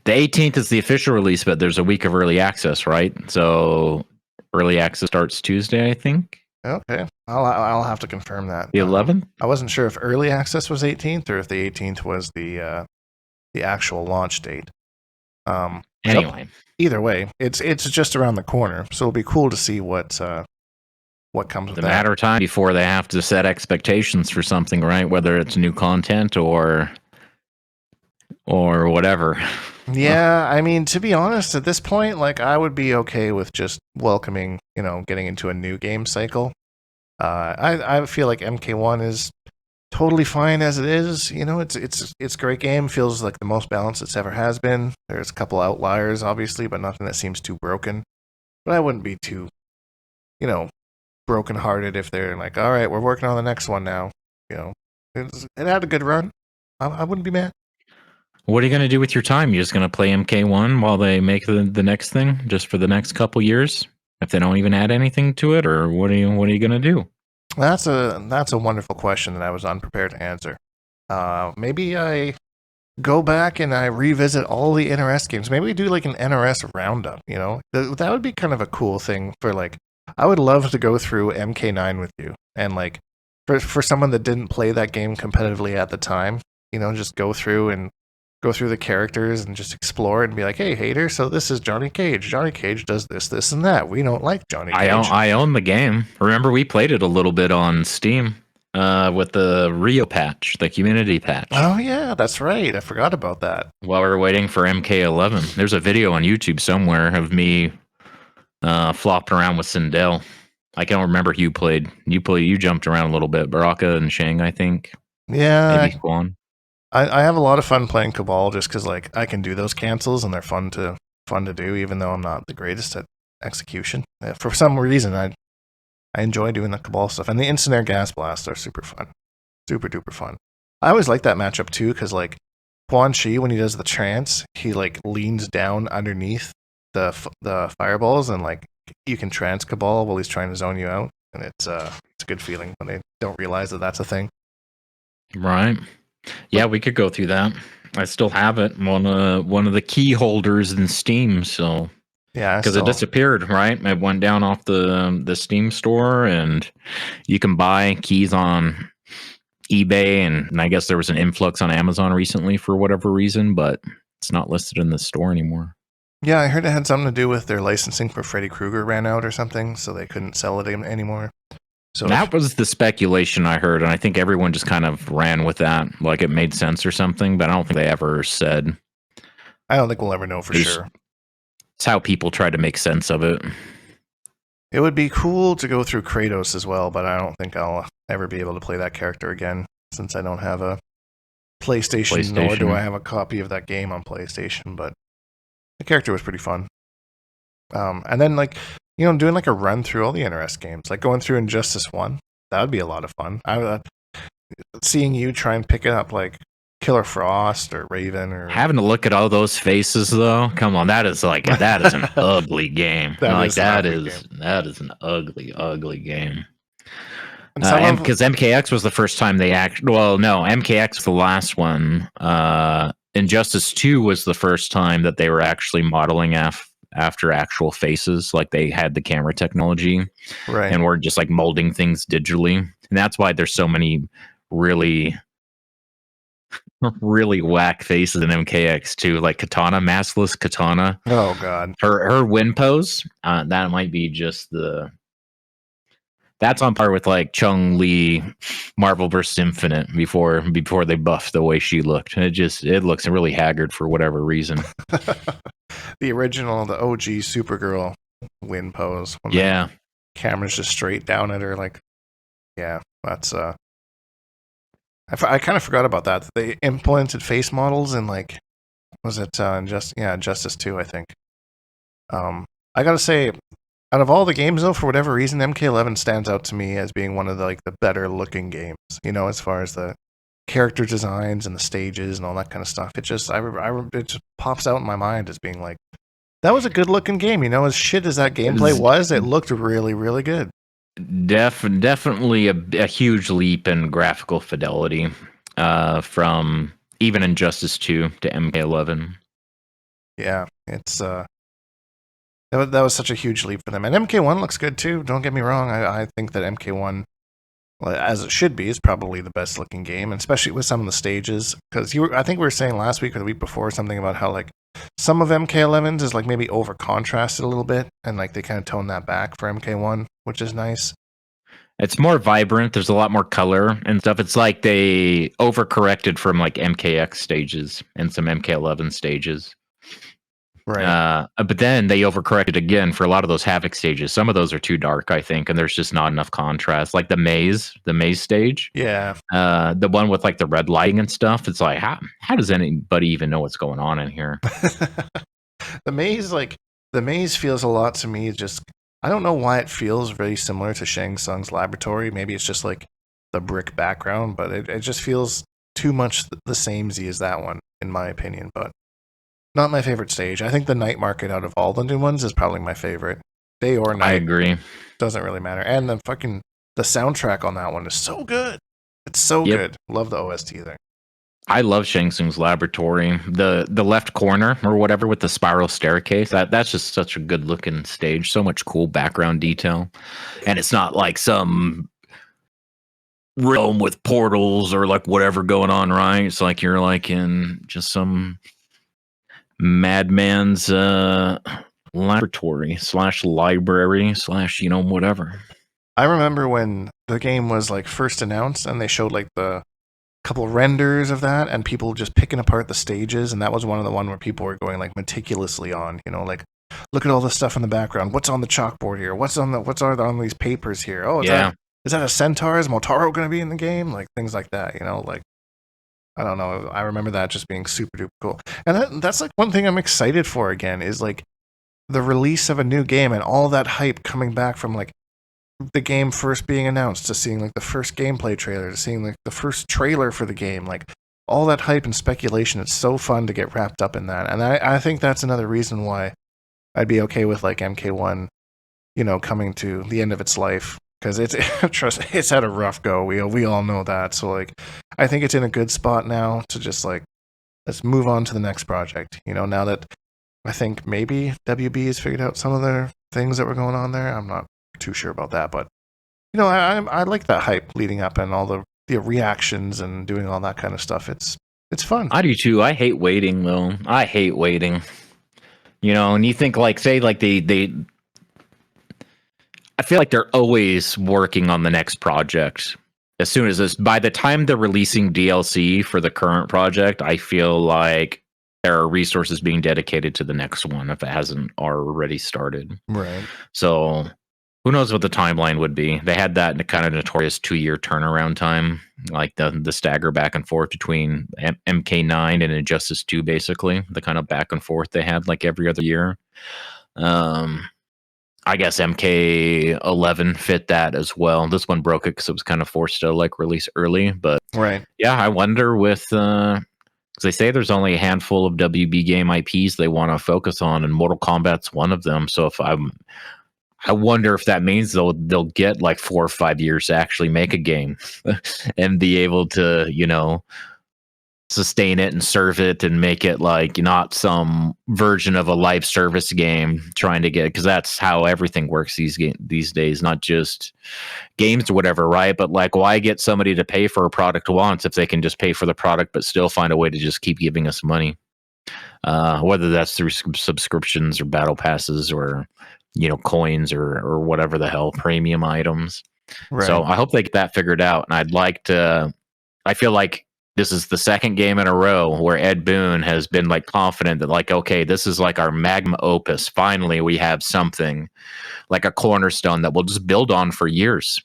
the 18th is the official release, but there's a week of early access, right? So early access starts Tuesday, I think. Okay, I'll have to confirm that. The 11th? I wasn't sure if early access was 18th or if the 18th was the actual launch date. Anyway, either way, it's just around the corner, so it'll be cool to see what what comes with The that. matter of time before they have to set expectations for something, right? Whether it's new content or whatever. Yeah, I mean, to be honest, at this point, like I would be okay with just welcoming, getting into a new game cycle. I feel like MK1 is totally fine as it is. It's a great game. Feels like the most balanced it's ever has been. There's a couple outliers, obviously, but nothing that seems too broken. But I wouldn't be too, brokenhearted if they're like, all right, we're working on the next one now. It had a good run. I wouldn't be mad. What are you going to do with your time? You're just going to play MK1 while they make the next thing, just for the next couple years, if they don't even add anything to it, or what are you going to do? That's a wonderful question that I was unprepared to answer. Maybe I go back and I revisit all the NRS games. Maybe we do like an NRS roundup. That would be kind of a cool thing for like. I would love to go through MK9 with you, and like for someone that didn't play that game competitively at the time, just go through the characters and just explore and be like, hey, hater, so this is Johnny Cage. Johnny Cage does this, this, and that. We don't like Johnny Cage. I own the game. Remember, we played it a little bit on Steam with the Rio patch, the community patch. Oh, yeah, that's right. I forgot about that. While we were waiting for MK11. There's a video on YouTube somewhere of me flopping around with Sindel. I can't remember who you played. You jumped around a little bit. Baraka and Shang, I think. Yeah. Maybe Quan. I have a lot of fun playing Cabal just because like I can do those cancels and they're fun to do, even though I'm not the greatest at execution. For some reason, I enjoy doing the Cabal stuff, and the instant air gas blasts are super fun, super duper fun. I always like that matchup too because like Quan Chi, when he does the trance, he like leans down underneath the fireballs, and like you can trance Cabal while he's trying to zone you out, and it's a good feeling when they don't realize that that's a thing. Right. Yeah, we could go through that. I still have it. One of the key holders in Steam. So yeah, because it disappeared, right? It went down off the Steam store, and you can buy keys on eBay, and I guess there was an influx on Amazon recently for whatever reason, but it's not listed in the store anymore. Yeah, I heard it had something to do with their licensing for Freddy Krueger ran out or something, so they couldn't sell it anymore. So that was the speculation I heard, and I think everyone just kind of ran with that, like it made sense or something, but I don't think they ever said. I don't think we'll ever know for sure. It's how people try to make sense of it. It would be cool to go through Kratos as well, but I don't think I'll ever be able to play that character again, since I don't have a PlayStation. Nor do I have a copy of that game on PlayStation, but the character was pretty fun. And then like, doing like a run through all the NRS games, like going through Injustice 1, that would be a lot of fun. Seeing you try and pick it up like Killer Frost or Raven, or having to look at all those faces though. Come on, that is an ugly game. That is an ugly game. Because MKX was the first time they MKX was the last one. Injustice 2 was the first time that they were actually modeling after actual faces, like they had the camera technology, right? And were just like molding things digitally, and that's why there's so many really whack faces in MKX too, like Katana, maskless Katana. Oh god, her win pose. That might be just that's on par with like Chun-Li, Marvel vs. Infinite before they buffed the way she looked. It looks really haggard for whatever reason. The original, the OG Supergirl win pose. Yeah. The camera's just straight down at her. Like, yeah, that's I kind of forgot about that. They implemented face models in like, was it Justice 2, I think. I gotta say, out of all the games though, for whatever reason, MK11 stands out to me as being one of the better looking games. As far as the character designs and the stages and all that kind of stuff. It just it just pops out in my mind as being like, that was a good looking game. As shit as that gameplay was, it looked really, really good. Definitely a huge leap in graphical fidelity from even Injustice 2 to MK11. Yeah, it's that was such a huge leap for them. And MK1 looks good too. Don't get me wrong. I think that MK1, as it should be, is probably the best looking game, and especially with some of the stages. Because I think we were saying last week or the week before something about how like some of MK11's is like maybe over contrasted a little bit, and like they kind of tone that back for MK1, which is nice. It's more vibrant. There's a lot more color and stuff. It's like they overcorrected from like MKX stages and some MK11 stages. Right. But then they overcorrected again for a lot of those Havoc stages. Some of those are too dark, I think, and there's just not enough contrast. Like the maze stage, Yeah. the one with like the red lighting and stuff. It's like how does anybody even know what's going on in here? The maze feels a lot to me. Just I don't know why it feels very similar to Shang Tsung's laboratory. Maybe it's just like the brick background, but it just feels too much the same Z as that one, in my opinion. But not my favorite stage. I think the night market out of all the new ones is probably my favorite. Day or night. I agree. Doesn't really matter. And the soundtrack on that one is so good. It's so good. Love the OST there. I love Shang Tsung's laboratory. The left corner or whatever with the spiral staircase. That's just such a good looking stage. So much cool background detail. And it's not like some realm with portals or like whatever going on, right? It's like you're like in just some madman's laboratory / library / whatever. I remember when the game was like first announced and they showed like the couple renders of that and people just picking apart the stages, and that was one where people were going like meticulously on, like look at all the stuff in the background. What's on the chalkboard here? What's on these papers here? Oh, is that a centaur? Is Motaro going to be in the game? Like things like that, like I don't know. I remember that just being super duper cool. And that's like one thing I'm excited for again is like the release of a new game and all that hype coming back from like the game first being announced to seeing like the first gameplay trailer to seeing like the first trailer for the game, like all that hype and speculation. It's so fun to get wrapped up in that. And I think that's another reason why I'd be okay with like MK1, coming to the end of its life. Because it's had a rough go. We all know that. So like, I think it's in a good spot now to just like, let's move on to the next project. Now that I think maybe WB has figured out some of the things that were going on there. I'm not too sure about that, but I like that hype leading up and all the reactions and doing all that kind of stuff. It's fun. I do too. I hate waiting though. I hate waiting. And you think like say like they I feel like they're always working on the next project. As soon as this, by the time they're releasing DLC for the current project, I feel like there are resources being dedicated to the next one if it hasn't already started. Right. So who knows what the timeline would be? They had that kind of notorious 2-year turnaround time, like the stagger back and forth between MK9 and Injustice 2, basically the kind of back and forth they had like every other year. I guess MK11 fit that as well. This one broke it because it was kind of forced to like release early. But right, yeah, I wonder with because they say there's only a handful of WB game IPs they want to focus on, and Mortal Kombat's one of them. So I wonder if that means they'll get like 4 or 5 years to actually make a game and be able to sustain it and serve it and make it like not some version of a live service game trying to get, because that's how everything works these days, not just games or whatever, right? But like, why get somebody to pay for a product once if they can just pay for the product but still find a way to just keep giving us money, whether that's through subscriptions or battle passes or coins or whatever the hell, premium items. Right. So I hope they get that figured out, and I feel like this is the second game in a row where Ed Boon has been like confident that like, okay, this is like our magnum opus. Finally, we have something like a cornerstone that we'll just build on for years.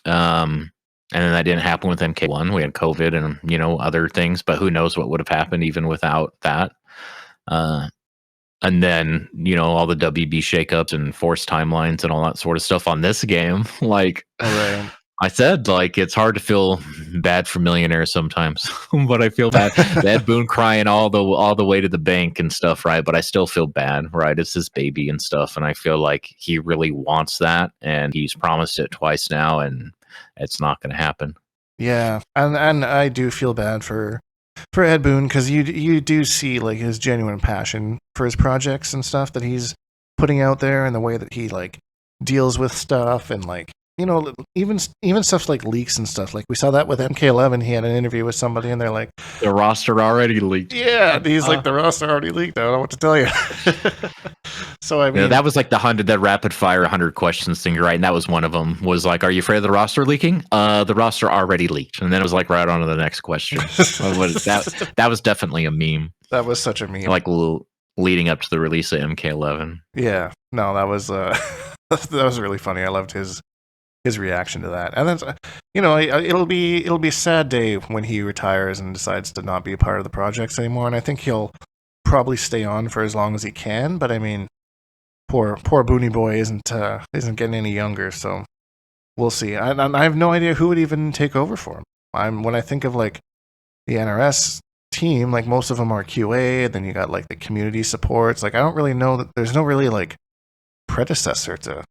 And then that didn't happen with MK1. We had COVID and other things, but who knows what would have happened even without that. And then all the WB shakeups and forced timelines and all that sort of stuff on this game. Like, right. I said, like, it's hard to feel bad for millionaires sometimes, but I feel bad. Ed Boon crying all the way to the bank and stuff, right? But I still feel bad, right? It's his baby and stuff, and I feel like he really wants that, and he's promised it twice now, and it's not going to happen. Yeah, and I do feel bad for Ed Boon, because you do see like his genuine passion for his projects and stuff that he's putting out there, and the way that he like deals with stuff and like even stuff like leaks and stuff. Like we saw that with MK11. He had an interview with somebody, and they're like, The roster already leaked. "Yeah," he's like, "The roster already leaked. I don't know what to tell you." So I mean, that was like that rapid fire 100 questions thing, right? And that was one of them. Was like, "Are you afraid of the roster leaking?" The roster already leaked, and then it was like right on to the next question. That was definitely a meme. That was such a meme. Like leading up to the release of MK11. Yeah, no, that was that was really funny. I loved his reaction to that. And then it'll be a sad day when he retires and decides to not be a part of the projects anymore. And I think he'll probably stay on for as long as he can. But I mean, poor Booney Boy isn't getting any younger, so we'll see. I have no idea who would even take over for him. When I think of like the NRS team, like most of them are QA, and then you got like the community supports. Like I don't really know that there's no really like predecessor to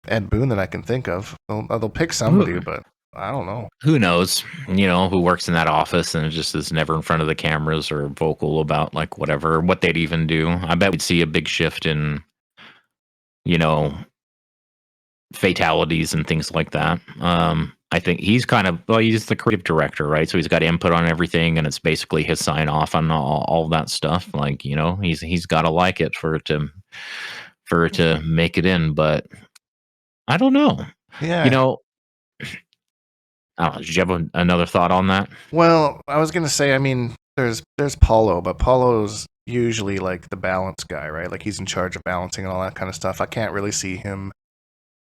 Ed Boon that I can think of. They'll pick somebody, but I don't know. Who knows? Who works in that office and just is never in front of the cameras or vocal about like what they'd even do. I bet we'd see a big shift in, fatalities and things like that. I think he's he's the creative director, right? So he's got input on everything, and it's basically his sign off on all that stuff. Like, he's got to like it for it to make it in. But I don't know. Yeah. I don't know. Did you have another thought on that? Well, I was gonna say, I mean, there's Paulo, but Paulo's usually like the balance guy, right? Like he's in charge of balancing and all that kind of stuff. I can't really see him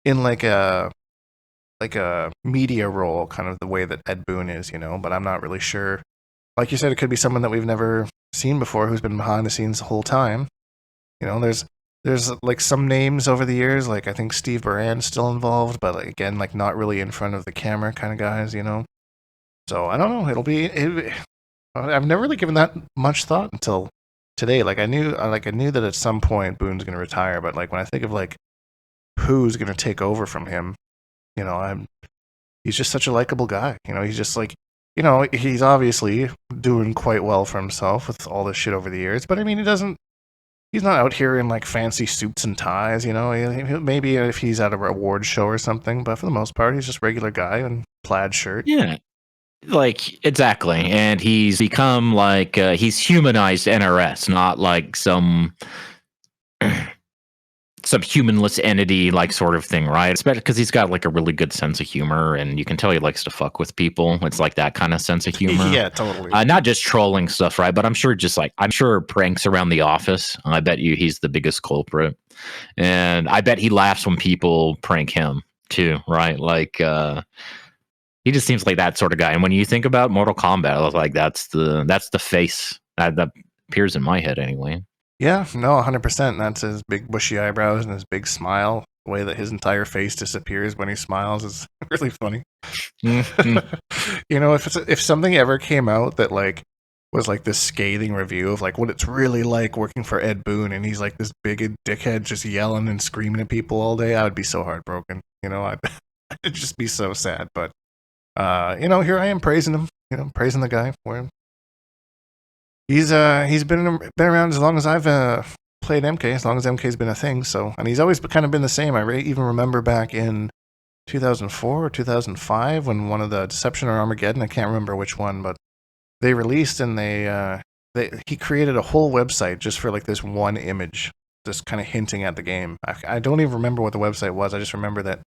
in like a media role, kind of the way that Ed Boon is, but I'm not really sure. Like you said, it could be someone that we've never seen before who's been behind the scenes the whole time. There's like some names over the years, like I think Steve Baran's still involved, but like, again, like not really in front of the camera kind of guys, So I don't know. I've never really given that much thought until today. Like I knew that at some point Boone's going to retire, but like when I think of like who's going to take over from him, he's just such a likable guy. He's just like, he's obviously doing quite well for himself with all this shit over the years, but I mean, he's not out here in like fancy suits and ties, maybe if he's at a award show or something, but for the most part, he's just a regular guy in plaid shirt. Yeah. Like, exactly. And he's become like, he's humanized NRS, not like some humanless entity, like sort of thing, right? Especially because he's got like a really good sense of humor, and you can tell he likes to fuck with people. It's like that kind of sense of humor. Yeah, totally. Not just trolling stuff, right? But I'm sure pranks around the office. I bet you he's the biggest culprit. And I bet he laughs when people prank him too, right? Like, he just seems like that sort of guy. And when you think about Mortal Kombat, I was like, that's the face that appears in my head anyway. Yeah, no, 100%. That's his big bushy eyebrows and his big smile. The way that his entire face disappears when he smiles is really funny. If something ever came out that like was like this scathing review of like what it's really like working for Ed Boon, and he's like this big dickhead just yelling and screaming at people all day, I would be so heartbroken. I'd just be so sad. But here I am praising him. Praising the guy for him. He's been around as long as I've played MK, as long as MK's been a thing. So, and he's always kind of been the same. I even remember back in 2004 or 2005 when one of the Deception or Armageddon, I can't remember which one, but they released, and he created a whole website just for like this one image, just kind of hinting at the game. I don't even remember what the website was. I just remember that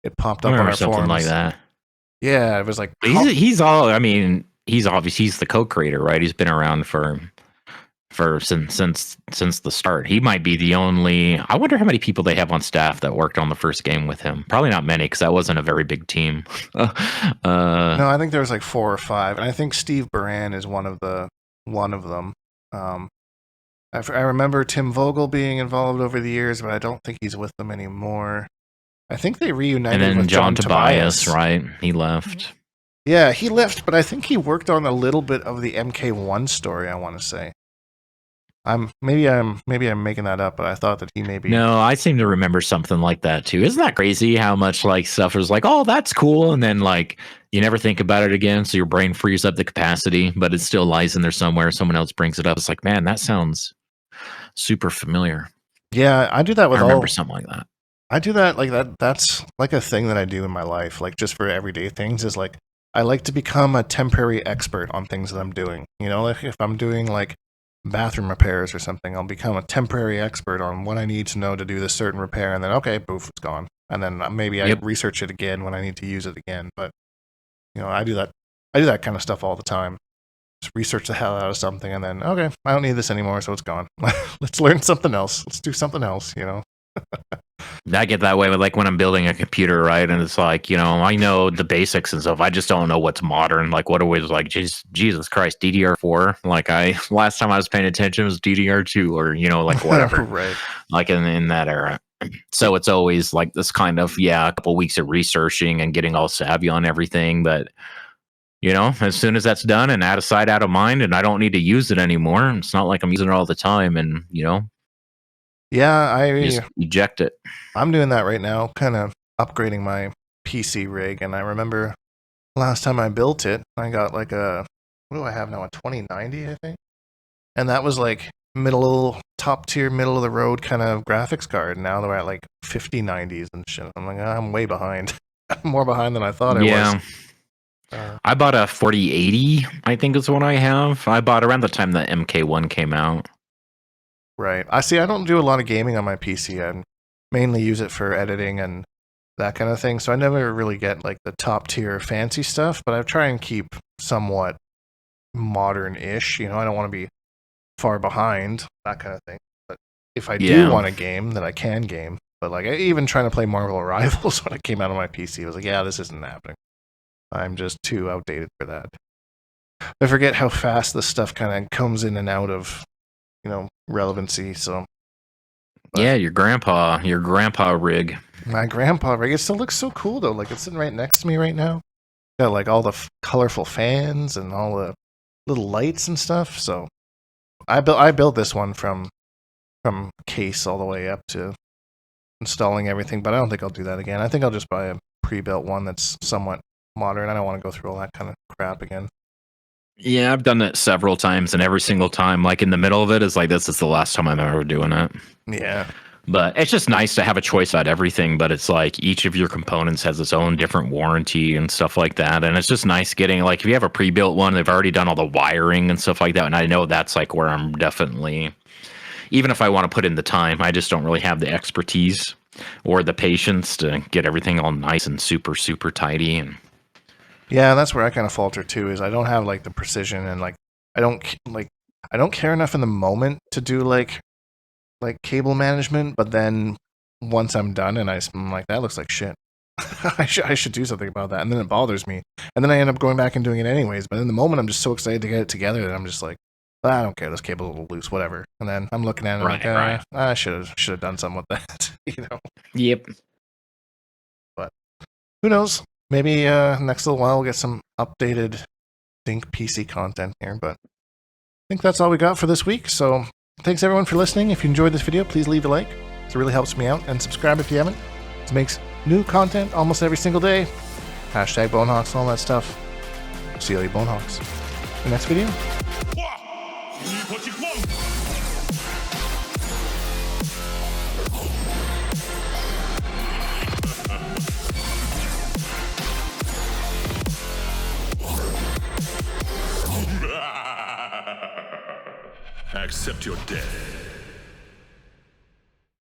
it popped up on our something forums. Like that. Yeah, it was like he's all. I mean, he's the co-creator, right? He's been around for since the start. He might be the only. I wonder how many people they have on staff that worked on the first game with him. Probably not many, because that wasn't a very big team. No, I think there was like 4 or 5, and I think Steve Baran is one of them. I remember Tim Vogel being involved over the years, but I don't think he's with them anymore. I think they reunited. And then with John Tobias, right? He left. Yeah, he left, but I think he worked on a little bit of the MK1 story, I want to say. Maybe I'm making that up, but I thought that he maybe. No, I seem to remember something like that too. Isn't that crazy how much like stuff is like, oh, that's cool, and then like you never think about it again, so your brain frees up the capacity, but it still lies in there somewhere. Someone else brings it up. It's like, man, that sounds super familiar. Yeah, I do that with I remember something like that. I do that like that. That's like a thing that I do in my life, like just for everyday things. Is like I like to become a temporary expert on things that I'm doing. You know, like if I'm doing like bathroom repairs or something, I'll become a temporary expert on what I need to know to do this certain repair, and then okay, poof, it's gone. And then maybe I research it again when I need to use it again. But you know, I do that. I do that kind of stuff all the time. Just research the hell out of something, and then okay, I don't need this anymore, so it's gone. Let's learn something else. Let's do something else. You know. I get that way with like when I'm building a computer, right? And it's like, you know, I know the basics and stuff. I just don't know what's modern. Like what always like Jesus Christ, DDR4. Like last time I was paying attention was DDR2 or, you know, like whatever. Right. Like in that era. So it's always like this kind of, a couple weeks of researching and getting all savvy on everything. But, you know, as soon as that's done and out of sight, out of mind, and I don't need to use it anymore, it's not like I'm using it all the time. And, you know, yeah, you just eject it. I'm doing that right now, kind of upgrading my PC rig. And I remember last time I built it, I got like what do I have now? A 2090, I think. And that was like top tier, middle of the road kind of graphics card. Now they're at like 5090s and shit. I'm like, I'm way behind. I'm more behind than I thought I was. I bought a 4080, I think is what I have. I bought around the time the MK1 came out. Right. I don't do a lot of gaming on my PC. I mainly use it for editing and that kind of thing. So I never really get like the top tier fancy stuff, but I try and keep somewhat modern-ish. You know, I don't want to be far behind, that kind of thing. But if I do want to game, then I can game. But like even trying to play Marvel Rivals when it came out on my PC, I was like, yeah, this isn't happening. I'm just too outdated for that. I forget how fast this stuff kind of comes in and out of, you know, relevancy. So yeah, your grandpa rig. My grandpa rig. It still looks so cool though. Like it's sitting right next to me right now. Got like all the colorful fans and all the little lights and stuff. So I built this one from case all the way up to installing everything. But I don't think I'll do that again. I think I'll just buy a pre-built one that's somewhat modern. I don't want to go through all that kind of crap again. Yeah, I've done that several times, and every single time, like in the middle of it, is like this is the last time I'm ever doing it. Yeah. But it's just nice to have a choice at everything, but it's like each of your components has its own different warranty and stuff like that. And it's just nice getting, like, if you have a pre-built one, they've already done all the wiring and stuff like that. And I know that's like where I'm definitely, even if I want to put in the time, I just don't really have the expertise or the patience to get everything all nice and super, super tidy. And yeah, that's where I kind of falter too, is I don't have like the precision and like, I don't care enough in the moment to do like cable management, but then once I'm done and I'm like, that looks like shit. I should do something about that. And then it bothers me. And then I end up going back and doing it anyways. But in the moment, I'm just so excited to get it together that I'm just like, I don't care. This cable's a little loose, whatever. And then I'm looking at it I should have done something with that, you know? Yep. But who knows? Maybe next little while we'll get some updated Dink PC content here. But I think that's all we got for this week. So thanks everyone for listening. If you enjoyed this video, please leave a like. It really helps me out. And subscribe if you haven't. It makes new content almost every single day. Hashtag Bonehawks and all that stuff. See you, Bonehawks. The next video. Accept your death.